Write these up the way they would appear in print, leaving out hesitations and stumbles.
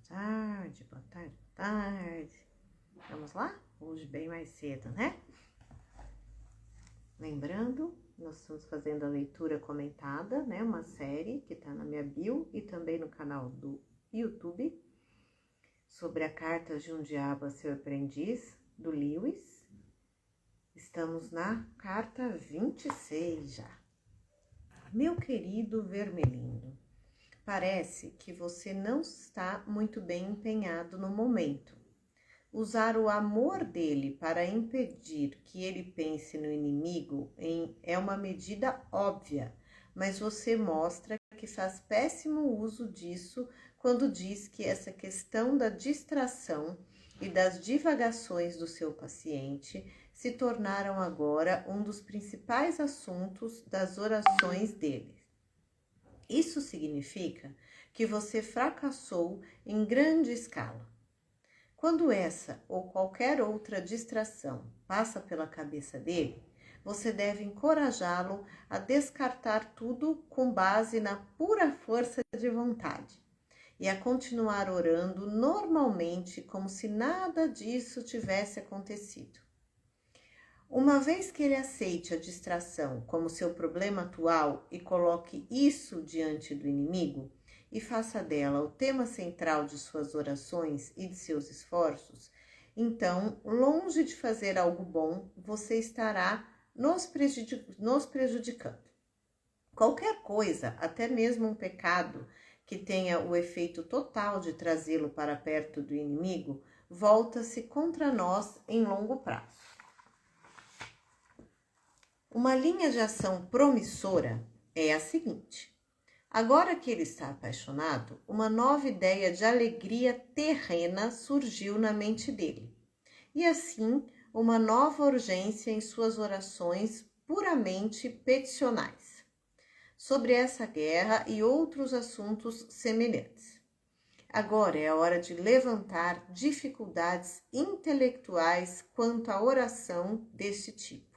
tarde, boa tarde, boa tarde. Vamos lá? Hoje bem mais cedo, né? Lembrando, nós estamos fazendo a leitura comentada, né? Uma série que tá na minha bio e também no canal do YouTube, sobre a Carta de um Diabo a Seu Aprendiz, do Lewis. Estamos na carta 26 já. Meu querido Vermelhinho, parece que você não está muito bem empenhado no momento. Usar o amor dele para impedir que ele pense no inimigo é uma medida óbvia, mas você mostra que faz péssimo uso disso quando diz que essa questão da distração e das divagações do seu paciente se tornaram agora um dos principais assuntos das orações dele. Isso significa que você fracassou em grande escala. Quando essa ou qualquer outra distração passa pela cabeça dele, você deve encorajá-lo a descartar tudo com base na pura força de vontade e a continuar orando normalmente como se nada disso tivesse acontecido. Uma vez que ele aceite a distração como seu problema atual e coloque isso diante do inimigo e faça dela o tema central de suas orações e de seus esforços, então, longe de fazer algo bom, você estará nos prejudicando. Qualquer coisa, até mesmo um pecado que tenha o efeito total de trazê-lo para perto do inimigo, volta-se contra nós em longo prazo. Uma linha de ação promissora é a seguinte: agora que ele está apaixonado, uma nova ideia de alegria terrena surgiu na mente dele. E assim, uma nova urgência em suas orações puramente peticionais, sobre essa guerra e outros assuntos semelhantes. Agora é a hora de levantar dificuldades intelectuais quanto à oração deste tipo.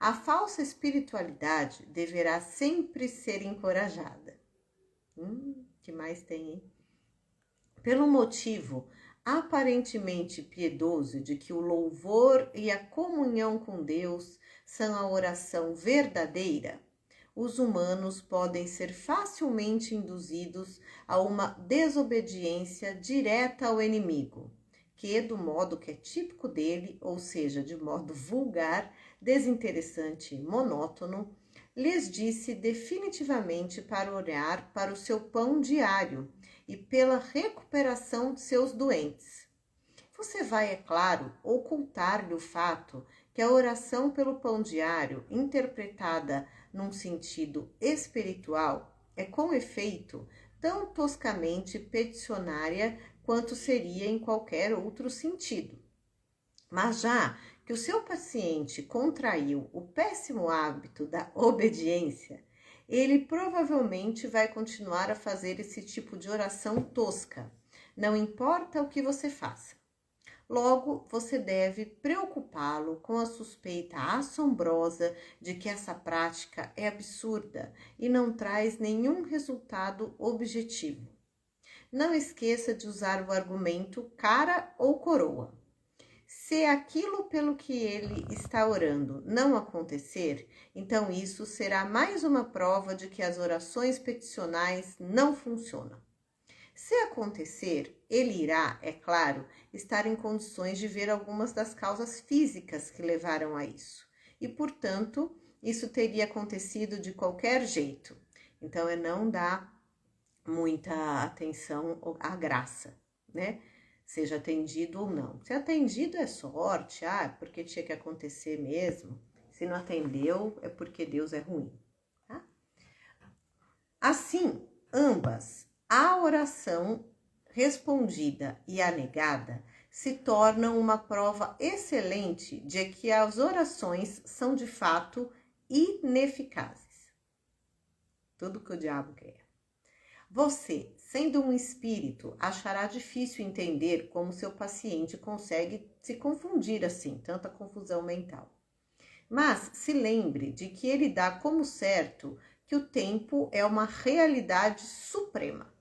A falsa espiritualidade deverá sempre ser encorajada. Que mais tem, hein? Pelo motivo aparentemente piedoso de que o louvor e a comunhão com Deus são a oração verdadeira, os humanos podem ser facilmente induzidos a uma desobediência direta ao inimigo, que, do modo que é típico dele, ou seja, de modo vulgar, desinteressante e monótono, lhes disse definitivamente para orar para o seu pão diário e pela recuperação de seus doentes. Você vai, é claro, ocultar-lhe o fato que a oração pelo pão diário, interpretada num sentido espiritual, é com efeito tão toscamente peticionária quanto seria em qualquer outro sentido. Mas já que o seu paciente contraiu o péssimo hábito da obediência, ele provavelmente vai continuar a fazer esse tipo de oração tosca, não importa o que você faça. Logo, você deve preocupá-lo com a suspeita assombrosa de que essa prática é absurda e não traz nenhum resultado objetivo. Não esqueça de usar o argumento cara ou coroa. Se aquilo pelo que ele está orando não acontecer, então isso será mais uma prova de que as orações peticionais não funcionam. Se acontecer, ele irá, é claro, estar em condições de ver algumas das causas físicas que levaram a isso. E, portanto, isso teria acontecido de qualquer jeito. Então, é não dar muita atenção à graça, né? Seja atendido ou não. Se atendido é sorte, porque tinha que acontecer mesmo. Se não atendeu, é porque Deus é ruim, tá? Assim, ambas, a oração respondida e a negada, se tornam uma prova excelente de que as orações são de fato ineficazes. Tudo que o diabo quer. Você, sendo um espírito, achará difícil entender como seu paciente consegue se confundir assim, tanta confusão mental. Mas se lembre de que ele dá como certo que o tempo é uma realidade suprema.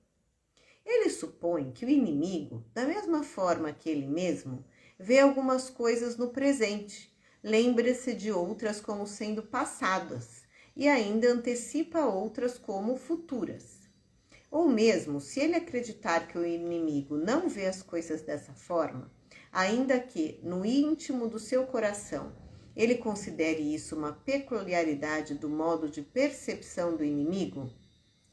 Ele supõe que o inimigo, da mesma forma que ele mesmo, vê algumas coisas no presente, lembra-se de outras como sendo passadas e ainda antecipa outras como futuras. Ou mesmo, se ele acreditar que o inimigo não vê as coisas dessa forma, ainda que no íntimo do seu coração ele considere isso uma peculiaridade do modo de percepção do inimigo,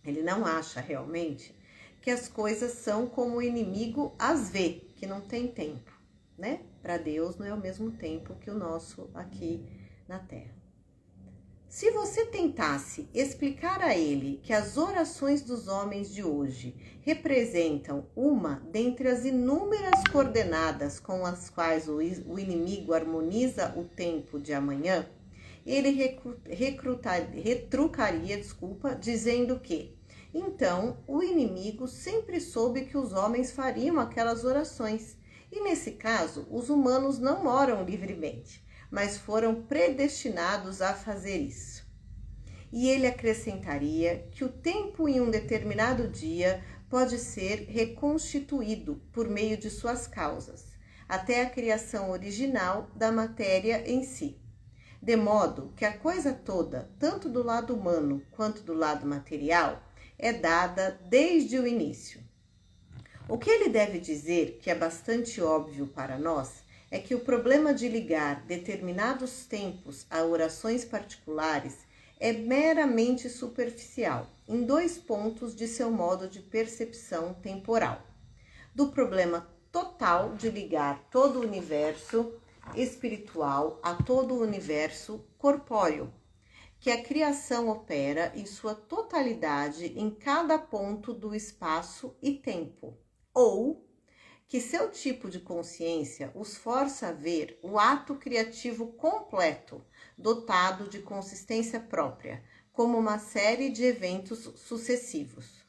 ele não acha realmente que as coisas são como o inimigo as vê, que não tem tempo, né? Para Deus não é o mesmo tempo que o nosso aqui na Terra. Se você tentasse explicar a ele que as orações dos homens de hoje representam uma dentre as inúmeras coordenadas com as quais o inimigo harmoniza o tempo de amanhã, ele retrucaria, dizendo que, então, o inimigo sempre soube que os homens fariam aquelas orações, e nesse caso, os humanos não oram livremente, mas foram predestinados a fazer isso. E ele acrescentaria que o tempo em um determinado dia pode ser reconstituído por meio de suas causas, até a criação original da matéria em si. De modo que a coisa toda, tanto do lado humano quanto do lado material, é dada desde o início. O que ele deve dizer, que é bastante óbvio para nós, é que o problema de ligar determinados tempos a orações particulares é meramente superficial, em 2 pontos de seu modo de percepção temporal. Do problema total de ligar todo o universo espiritual a todo o universo corpóreo, que a criação opera em sua totalidade em cada ponto do espaço e tempo, ou que seu tipo de consciência os força a ver o ato criativo completo, dotado de consistência própria, como uma série de eventos sucessivos.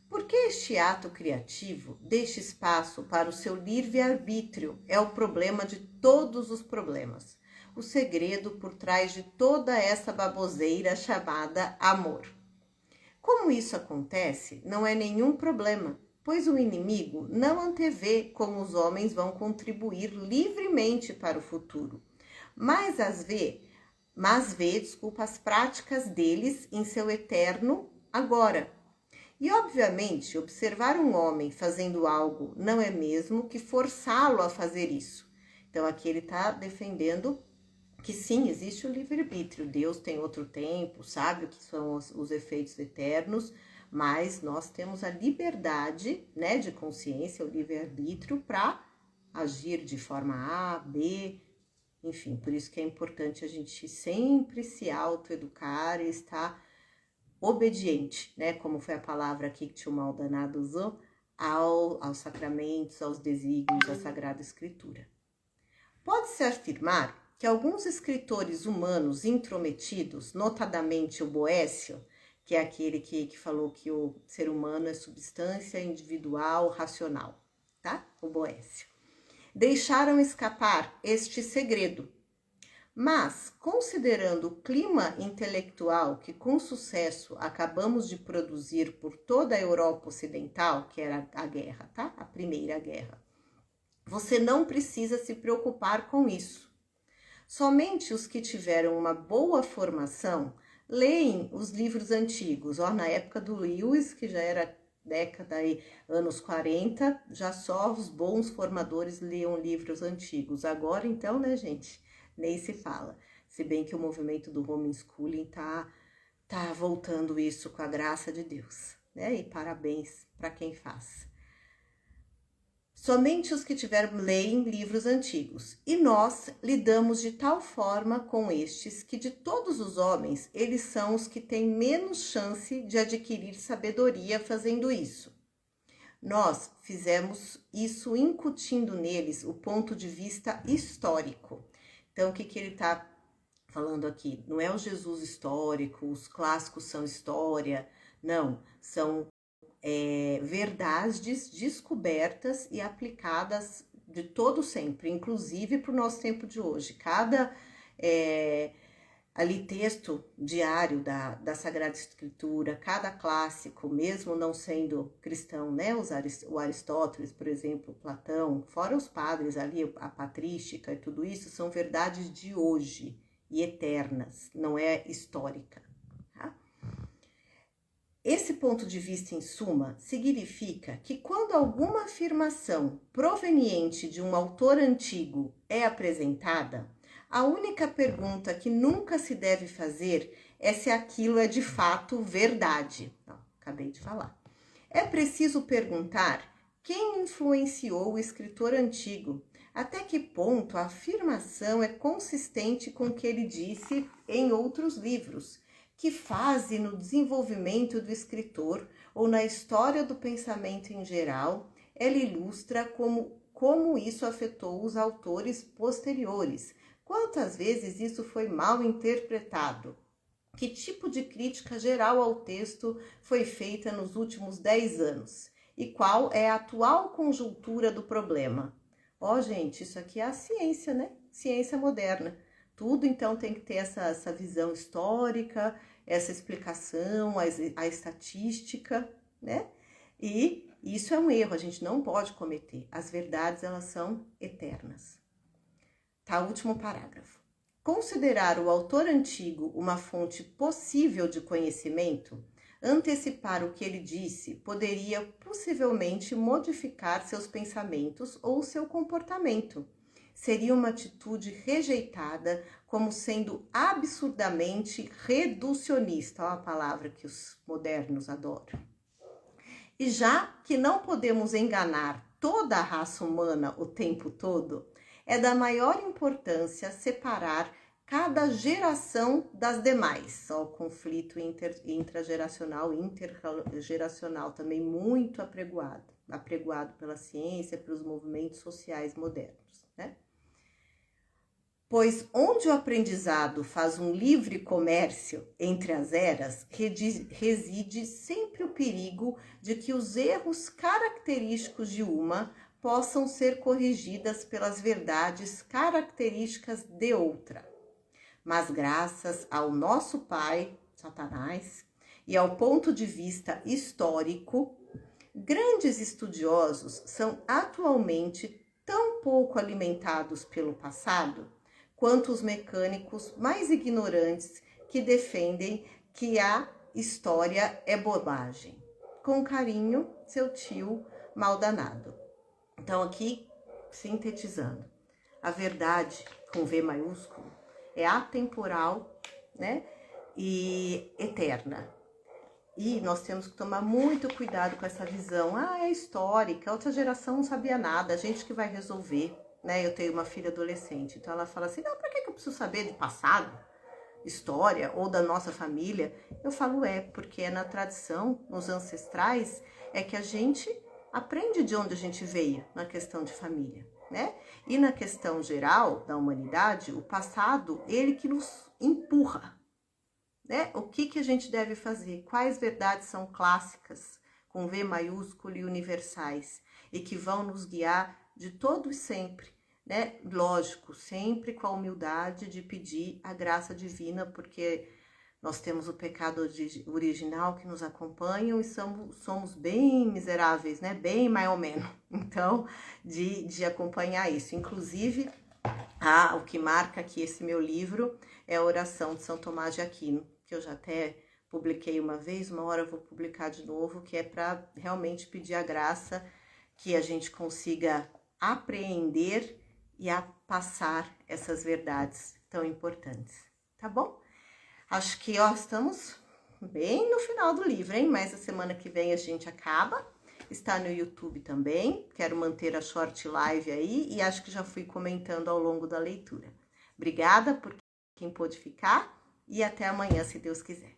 Porque este ato criativo deixa espaço para o seu livre-arbítrio é o problema de todos os problemas, o segredo por trás de toda essa baboseira chamada amor. Como isso acontece, não é nenhum problema, pois o inimigo não antevê como os homens vão contribuir livremente para o futuro, mas vê as práticas deles em seu eterno agora. E, obviamente, observar um homem fazendo algo não é mesmo que forçá-lo a fazer isso. Então, aqui ele está defendendo que sim, existe o livre-arbítrio. Deus tem outro tempo, sabe o que são os efeitos eternos, mas nós temos a liberdade, né, de consciência, o livre-arbítrio para agir de forma A, B, enfim. Por isso que é importante a gente sempre se autoeducar e estar obediente, né, como foi a palavra aqui que Tio Maldonado usou, aos sacramentos, aos desígnios, à Sagrada Escritura. Pode-se afirmar que alguns escritores humanos intrometidos, notadamente o Boécio, que é aquele que falou que o ser humano é substância individual racional, tá? O Boécio. Deixaram escapar este segredo. Mas, considerando o clima intelectual que com sucesso acabamos de produzir por toda a Europa Ocidental, que era a guerra, tá? A Primeira Guerra, você não precisa se preocupar com isso. Somente os que tiveram uma boa formação leem os livros antigos. Na época do Lewis, que já era década e anos 40, já só os bons formadores liam livros antigos. Agora, então, né, gente, nem se fala. Se bem que o movimento do homeschooling tá voltando isso com a graça de Deus, né? E parabéns para quem faz. Somente os que tiveram leem livros antigos, e nós lidamos de tal forma com estes que de todos os homens, eles são os que têm menos chance de adquirir sabedoria fazendo isso. Nós fizemos isso incutindo neles o ponto de vista histórico. Então, o que ele está falando aqui? Não é o Jesus histórico, os clássicos são história, não, são verdades descobertas e aplicadas de todo sempre, inclusive para o nosso tempo de hoje. ali texto diário da Sagrada Escritura, cada clássico, mesmo não sendo cristão, né? O Aristóteles, por exemplo, Platão, fora os padres ali, a patrística e tudo isso, são verdades de hoje e eternas, não é histórica. Tá? Esse ponto de vista, em suma, significa que quando alguma afirmação proveniente de um autor antigo é apresentada, a única pergunta que nunca se deve fazer é se aquilo é de fato verdade. Não, acabei de falar. É preciso perguntar quem influenciou o escritor antigo, até que ponto a afirmação é consistente com o que ele disse em outros livros, que fase no desenvolvimento do escritor ou na história do pensamento em geral, ela ilustra como isso afetou os autores posteriores. Quantas vezes isso foi mal interpretado? Que tipo de crítica geral ao texto foi feita nos últimos 10 anos? E qual é a atual conjuntura do problema? Gente, isso aqui é a ciência, né? Ciência moderna. Tudo, então, tem que ter essa visão histórica, essa explicação, a estatística, né? E isso é um erro, a gente não pode cometer. As verdades, elas são eternas. Tá, último parágrafo. Considerar o autor antigo uma fonte possível de conhecimento, antecipar o que ele disse, poderia possivelmente modificar seus pensamentos ou seu comportamento. Seria uma atitude rejeitada como sendo absurdamente reducionista, uma palavra que os modernos adoram. E já que não podemos enganar toda a raça humana o tempo todo, é da maior importância separar cada geração das demais. O conflito intrageracional, intergeracional, também muito apregoado pela ciência, pelos movimentos sociais modernos, né? Pois onde o aprendizado faz um livre comércio entre as eras, reside sempre o perigo de que os erros característicos de uma possam ser corrigidas pelas verdades características de outra. Mas graças ao nosso pai, Satanás, e ao ponto de vista histórico, grandes estudiosos são atualmente tão pouco alimentados pelo passado quanto os mecânicos mais ignorantes que defendem que a história é bobagem. Com carinho, seu tio maldanado. Então, aqui, sintetizando, a verdade, com V maiúsculo, é atemporal, né, e eterna. E nós temos que tomar muito cuidado com essa visão. É histórica, outra geração não sabia nada, a gente que vai resolver, né? Eu tenho uma filha adolescente, então ela fala assim, não, pra que eu preciso saber do passado, história ou da nossa família? Eu falo, porque é na tradição, nos ancestrais, é que a gente aprende de onde a gente veio na questão de família, né? E na questão geral da humanidade, o passado, ele que nos empurra, né? O que a gente deve fazer? Quais verdades são clássicas, com V maiúsculo e universais, e que vão nos guiar de todo e sempre, né? Lógico, sempre com a humildade de pedir a graça divina, porque nós temos o pecado original que nos acompanha e somos bem miseráveis, né? Bem mais ou menos. Então, de acompanhar isso. Inclusive, o que marca aqui esse meu livro é a oração de São Tomás de Aquino, que eu já até publiquei uma vez, uma hora eu vou publicar de novo, que é para realmente pedir a graça que a gente consiga apreender e a passar essas verdades tão importantes, tá bom? Acho que, estamos bem no final do livro, hein? Mas a semana que vem a gente acaba. Está no YouTube também. Quero manter a short live aí e acho que já fui comentando ao longo da leitura. Obrigada por quem pôde ficar e até amanhã, se Deus quiser.